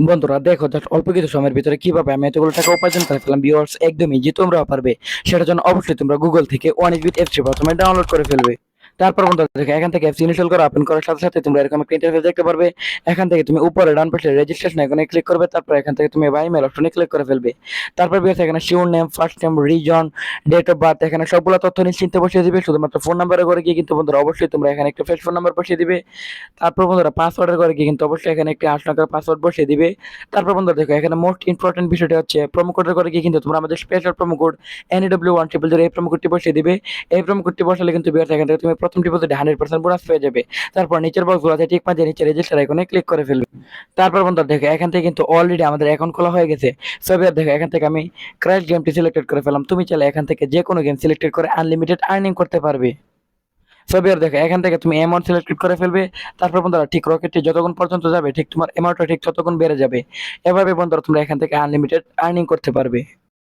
বন্ধুরা দেখো জাস্ট অল্প কিছু সময়ের ভিতরে কিভাবে আমি এতগুলো টাকা উপার্জন করে ফেললাম ভিউয়ার্স, একদমই যে তোমরাও পারবে। সেটার জন্য অবশ্যই তোমরা গুগল থেকে ওয়ান ইজবিট অ্যাপসটি প্রথমে ডাউনলোড করে ফেলবে। তারপর বন্ধুরা দেখো এখান থেকে অ্যাপস ইনস্টল করা ওপেন করার সাথে সাথে তোমরা এরকম একটা ইন্টারফেস দেখতে পারবে। এখান থেকে তুমি উপরে ডান পাশে রেজিস্ট্রেশন আইকনে ক্লিক করবে, তারপর এখান থেকে তুমি বাই মেল অপশনে ক্লিক করে ফেলবে। তারপর ভিউয়ার্স এখানে surname, first name, reason, date of birth, এখানে সবগুলো তথ্য নিশ্চিন্তে বসিয়ে দিবে। শুধুমাত্র ফোন নাম্বারে করে গিয়ে কিন্তু বন্ধুরা অবশ্যই তোমরা এখানে একটা ফ্রেশ ফোন নাম্বার বসিয়ে দিবে। তারপর বন্ধুরা পাসওয়ার্ডের করে গিয়ে কিন্তু অবশ্যই এখানে একটি 8 টাকার পাসওয়ার্ড বসিয়ে দিবে। তারপর বন্ধুরা দেখো এখানে মোস্ট ইম্পর্টেন্ট বিষয়টা হচ্ছে প্রোমো কোডের করে গিয়ে কিন্তু তোমরা আমাদের স্পেশাল প্রোমো কোড NEW1000 এই প্রোমো কোডটি বসিয়ে দিবে। এই প্রোমো কোডটি বসালে কিন্তু বিয়ার এখান থেকে তুমি প্রথম ডিপোজিটে 100% বোনাস পেয়ে যাবে। তারপর নিচের বক্সগুলোতে ঠিক মাঝে নিচে রেজিস্টার আইকনে ক্লিক করে ফেলবে। তারপর বন্ধুরা দেখো এখান থেকে কিন্তু অলরেডি আমাদের অ্যাকাউন্ট খোলা হয়ে গেছে। সো বিয়ার দেখো এখান থেকে আমি ক্র্যাশ গেমটি সিলেক্টেড করে ফেললাম। তুমি চাইলে এখান থেকে যে কোনো গেম সিলেক্টেড করে আনলিমিটেড আর্নিং করতে পারবে। সো বিয়ার দেখো এখান থেকে তুমি অ্যামাউন্ট সিলেক্ট করে ফেলবে। তারপর বন্ধুরা ঠিক রকেটটি যতক্ষণ পর্যন্ত যাবে ঠিক তোমার অ্যামাউন্টটা ঠিক ততক্ষণ বেড়ে যাবে। এভাবে বন্ধুরা তোমরা এখান থেকে আনলিমিটেড আর্নিং করতে পারবে।